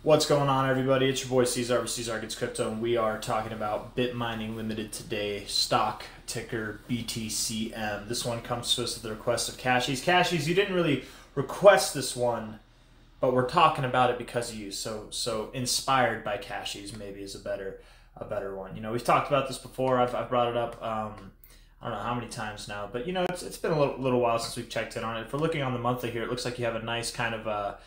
What's going on, everybody? It's your boy C-Zar with C-Zar Gets Crypto, and we are talking about Bit Mining Limited today, stock ticker BTCM. This one comes to us at the request of Cashies. Cashies, you didn't really request this one, but we're talking about it because of you. So inspired by Cashies maybe is a better one. You know, we've talked about this before. I've brought it up. I don't know how many times now, but you know, it's been a little while since we've checked in on it. If we're looking on the monthly here, it looks like you have a nice kind of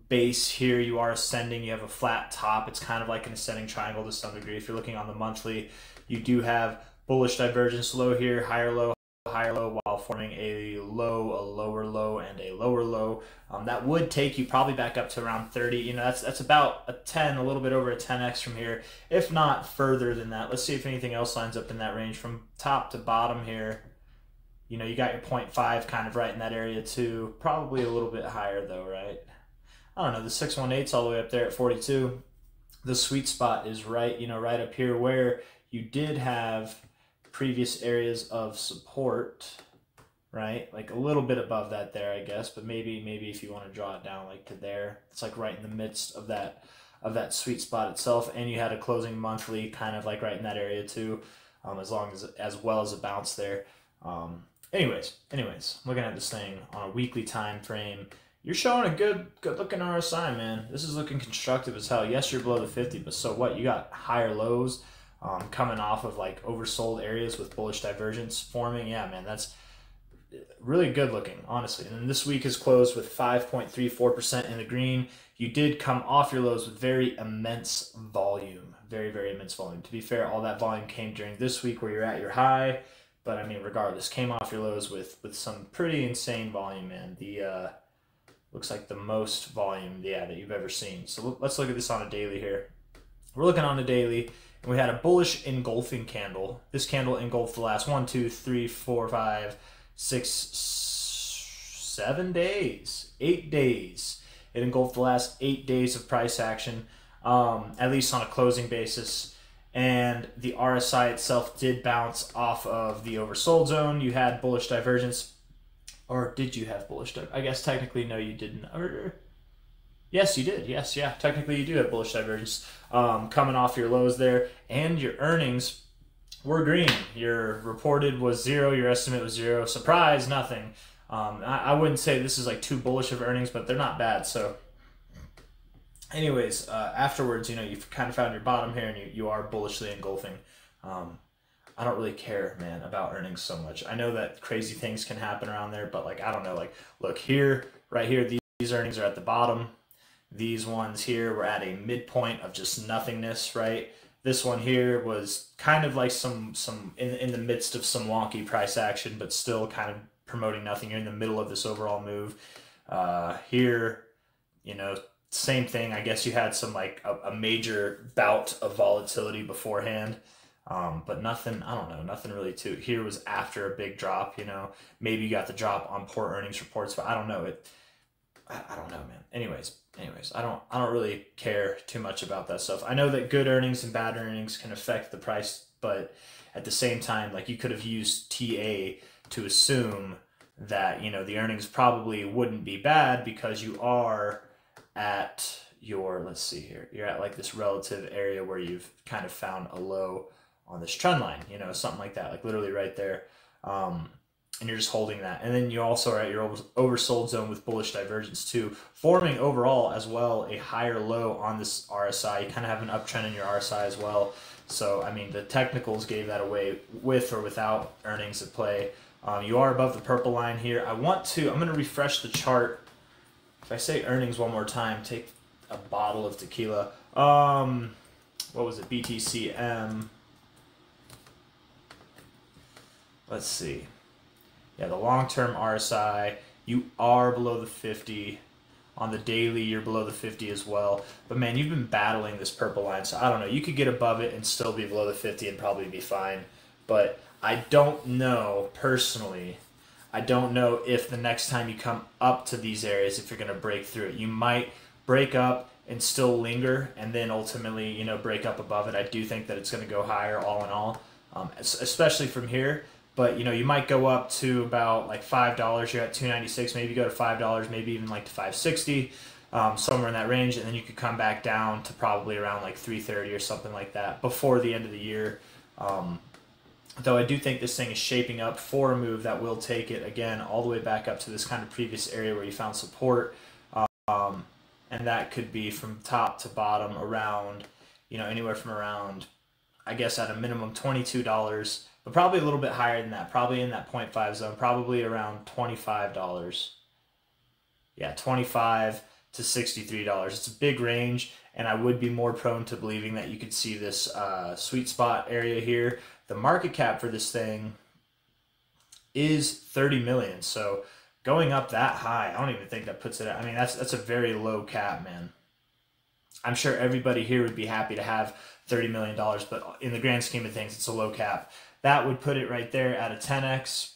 base here. You are ascending. You have a flat top. It's kind of like an ascending triangle to some degree. If you're looking on the monthly, you do have bullish divergence low here, higher low, while forming a low, a lower low, and a lower low. That would take you probably back up to around 30. You know, that's about a 10, a little bit over a 10x from here, if not further than that. Let's see if anything else lines up in that range from top to bottom here. You know, you got your 0.5 kind of right in that area too. Probably a little bit higher though, right? I don't know, the 618's all the way up there at 42. The sweet spot is right, you know, right up here where you did have previous areas of support, right? Like a little bit above that there, I guess, but maybe if you want to draw it down like to there, it's like right in the midst of that sweet spot itself. And you had a closing monthly kind of like right in that area too, as well as a bounce there. Anyways, looking at this thing on a weekly time frame, you're showing a good looking RSI, man. This is looking constructive as hell. Yes, you're below the 50, but so what? You got higher lows coming off of like oversold areas with bullish divergence forming. Yeah, man, that's really good looking, honestly. And then this week is closed with 5.34% in the green. You did come off your lows with very immense volume, very immense volume. To be fair, all that volume came during this week where you're at your high. But I mean, regardless, came off your lows with some pretty insane volume, man. Looks like the most volume, yeah, that you've ever seen. So let's look at this on a daily here. We're looking on a daily, and we had a bullish engulfing candle. This candle engulfed the last 1, 2, 3, 4, 5, 6, 7 days, 8 days. It engulfed the last 8 days of price action, at least on a closing basis. And the RSI itself did bounce off of the oversold zone. You had bullish divergence. Or did you have bullish divergence? I guess technically no, you didn't. Yes, you did. Yes, yeah. Technically you do have bullish divergence coming off your lows there. And your earnings were green. Your reported was 0. Your estimate was 0. Surprise, nothing. I wouldn't say this is like too bullish of earnings, but they're not bad. So anyways, afterwards, you know, you've kind of found your bottom here and you are bullishly engulfing. I don't really care, man, about earnings so much. I know that crazy things can happen around there, but like, I don't know, like, look here, right here, these earnings are at the bottom. These ones here were at a midpoint of just nothingness, right? This one here was kind of like some in the midst of some wonky price action, but still kind of promoting nothing. You're in the middle of this overall move. Here, you know, same thing. I guess you had some like a major bout of volatility beforehand. But nothing, I don't know, nothing really too. Here was after a big drop, you know, maybe you got the drop on poor earnings reports, but I don't know it. I don't know, man. Anyways, I don't really care too much about that stuff. I know that good earnings and bad earnings can affect the price, but at the same time, like you could have used TA to assume that, you know, the earnings probably wouldn't be bad because you are at your, let's see here, you're at like this relative area where you've kind of found a low on this trend line, you know, something like that, like literally right there. And you're just holding that. And then you also are at your oversold zone with bullish divergence too, forming overall as well a higher low on this RSI. You kind of have an uptrend in your RSI as well. So, I mean, the technicals gave that away with or without earnings at play. You are above the purple line here. I'm going to refresh the chart. If I say earnings one more time, take a bottle of tequila. What was it? BTCM. Let's see. Yeah, the long-term RSI, you are below the 50. On the daily, you're below the 50 as well. But man, you've been battling this purple line, so I don't know. You could get above it and still be below the 50 and probably be fine. But I don't know, personally, I don't know if the next time you come up to these areas, if you're going to break through it. You might break up and still linger and then ultimately, you know, break up above it. I do think that it's going to go higher all in all, especially from here. But, you know, you might go up to about like $5. You're at $2.96. Maybe go to $5, maybe even like to $5.60. somewhere in that range, and then you could come back down to probably around like 330 or something like that before the end of the year. Though I do think this thing is shaping up for a move that will take it again all the way back up to this kind of previous area where you found support, and that could be from top to bottom around, anywhere from around, I guess at a minimum $22, but probably a little bit higher than that, probably in that 0.5 zone, probably around $25. Yeah, $25 to $63. It's a big range, and I would be more prone to believing that you could see this sweet spot area here. The market cap for this thing is 30 million. So going up that high, I don't even think that puts it at, I mean, that's a very low cap, man. I'm sure everybody here would be happy to have $30 million, but in the grand scheme of things, it's a low cap. That would put it right there at a 10x,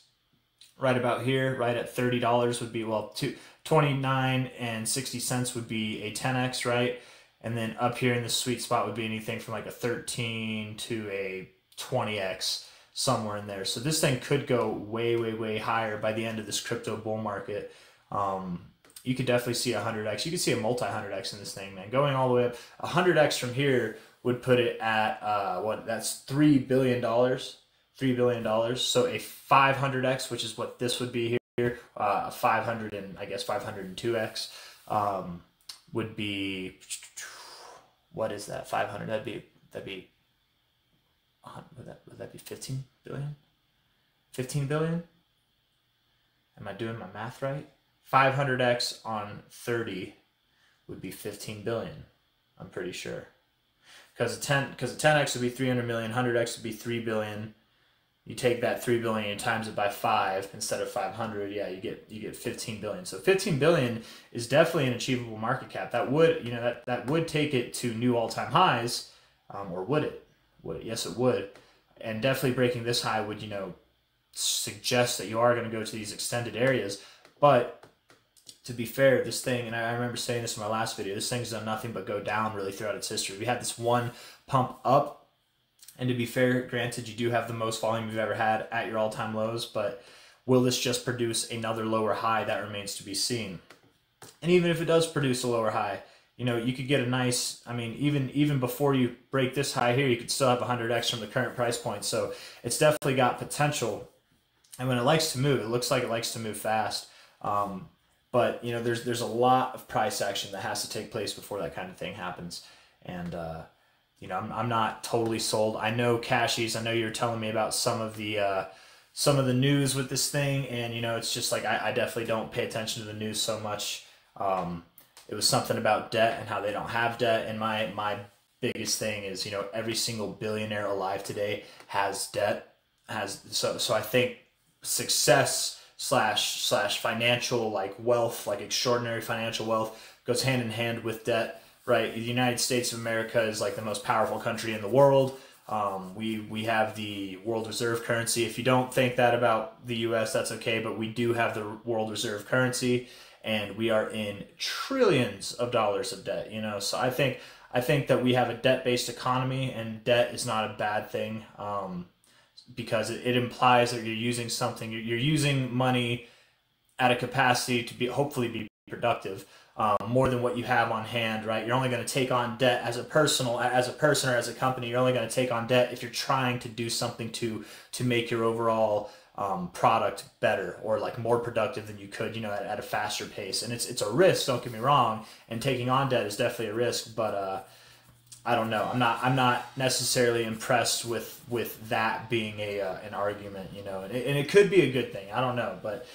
right about here, right at $30 would be, well, 29 and 60 cents would be a 10x, right? And then up here in the sweet spot would be anything from like a 13 to a 20x, somewhere in there. So this thing could go way, way, way higher by the end of this crypto bull market. You could definitely see 100x. You could see a multi-100x in this thing, man. Going all the way up, 100x from here would put it at, that's $3 billion. $3 billion. So a 500x, which is what this would be here, 500 and I guess 502x would be, what is that? 500. That'd be would that be 15 billion? 15 billion? Am I doing my math right? 500x on 30 would be 15 billion. I'm pretty sure. Because a 10x would be 300 million, 100x would be 3 billion. You take that 3 billion and times it by 5 instead of 500, yeah, you get 15 billion. So 15 billion is definitely an achievable market cap. That would, that would take it to new all-time highs, or would it? Would it? Yes, it would. And definitely breaking this high would, suggest that you are going to go to these extended areas. But to be fair, this thing, and I remember saying this in my last video, this thing's done nothing but go down really throughout its history. We had this one pump up, and to be fair, granted, you do have the most volume you've ever had at your all-time lows, but will this just produce another lower high? That remains to be seen. And even if it does produce a lower high, you could get a nice, I mean, even before you break this high here, you could still have 100x from the current price point. So it's definitely got potential. And when it likes to move, it looks like it likes to move fast. But there's a lot of price action that has to take place before that kind of thing happens. And I'm not totally sold. I know cashies. I know you're telling me about some of the news with this thing, and it's just like I definitely don't pay attention to the news so much. It was something about debt and how they don't have debt, and my biggest thing is every single billionaire alive today has debt. So I think success slash financial wealth, extraordinary financial wealth, goes hand in hand with debt. Right, the United States of America is the most powerful country in the world. We have the world reserve currency. If you don't think that about the U.S., that's okay, but we do have the world reserve currency, and we are in trillions of dollars of debt. So I think that we have a debt-based economy, and debt is not a bad thing, because it implies that you're using something. You're using money at a capacity to hopefully be productive. More than what you have on hand, right? You're only going to take on debt as a person or as a company. You're only going to take on debt if you're trying to do something to make your overall product better or more productive than you could, at a faster pace. And it's a risk. Don't get me wrong. And taking on debt is definitely a risk. But I don't know. I'm not necessarily impressed with that being an argument, and it could be a good thing. I don't know, but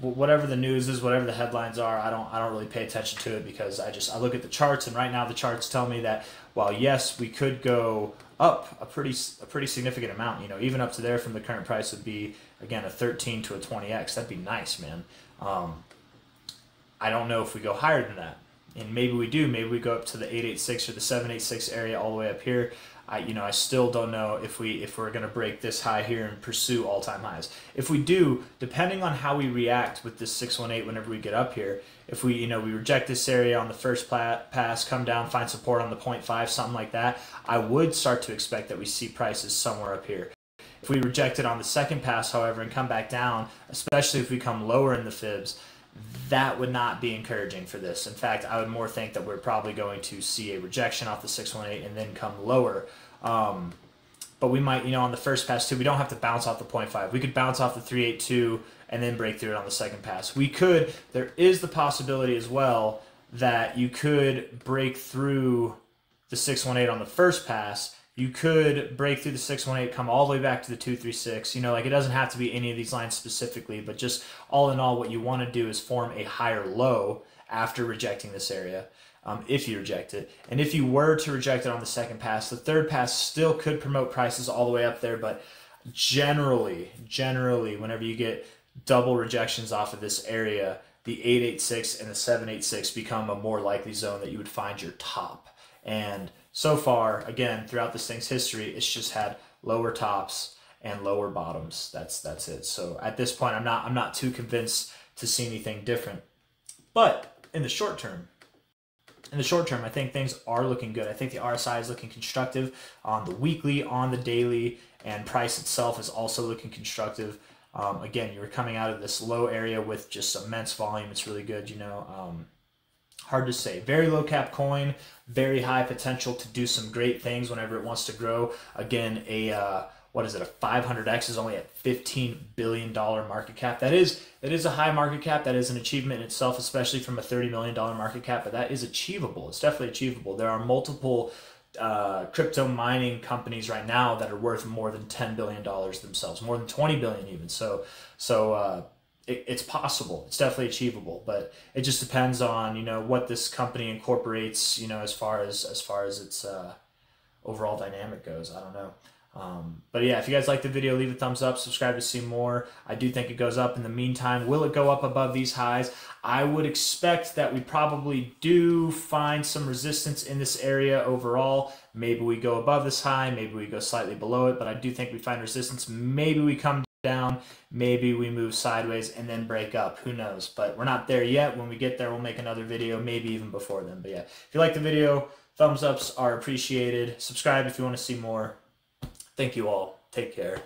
whatever the news is, whatever the headlines are, I don't really pay attention to it, because I look at the charts, and right now the charts tell me that while yes, we could go up a pretty significant amount, even up to there from the current price would be again a 13 to a 20x. That'd be nice, man. I don't know if we go higher than that, and maybe we do. Maybe we go up to the 886 or the 786 area all the way up here. I still don't know if we're going to break this high here and pursue all-time highs. If we do, depending on how we react with this 618 whenever we get up here, if we we reject this area on the first pass, come down, find support on the 0.5, something like that, I would start to expect that we see prices somewhere up here. If we reject it on the second pass, however, and come back down, especially if we come lower in the fibs, that would not be encouraging for this. In fact, I would more think that we're probably going to see a rejection off the 618 and then come lower. But we might, on the first pass too, we don't have to bounce off the 0.5. We could bounce off the 382 and then break through it on the second pass. There is the possibility as well that you could break through the 618 on the first pass. You could break through the 618, come all the way back to the 236. Like it doesn't have to be any of these lines specifically, but just all in all, what you want to do is form a higher low after rejecting this area, if you reject it. And if you were to reject it on the second pass, the third pass still could promote prices all the way up there, but generally, whenever you get double rejections off of this area, the 886 and the 786 become a more likely zone that you would find your top. And so far, again, throughout this thing's history, it's just had lower tops and lower bottoms. That's it. So at this point, I'm not too convinced to see anything different. But in the short term, I think things are looking good. I think the RSI is looking constructive on the weekly, on the daily, and price itself is also looking constructive. Again, you were coming out of this low area with just immense volume. It's really good, hard to say. Very low cap coin, very high potential to do some great things whenever it wants to grow. Again, a 500X is only at $15 billion market cap. That is a high market cap. That is an achievement in itself, especially from a $30 million market cap, but that is achievable. It's definitely achievable. There are multiple crypto mining companies right now that are worth more than $10 billion themselves, more than $20 billion even. So it's possible. It's definitely achievable, but it just depends on what this company incorporates, as far as its overall dynamic goes. I don't know. But yeah, if you guys like the video, leave a thumbs up, subscribe to see more. I do think it goes up. In the meantime, will it go up above these highs? I would expect that we probably do find some resistance in this area overall. Maybe we go above this high, maybe we go slightly below it, but I do think we find resistance. Maybe we come down, maybe we move sideways and then break up. Who knows? But we're not there yet. When we get there, we'll make another video, maybe even before then. But yeah, if you like the video, thumbs ups are appreciated. Subscribe if you want to see more. Thank you all. Take care.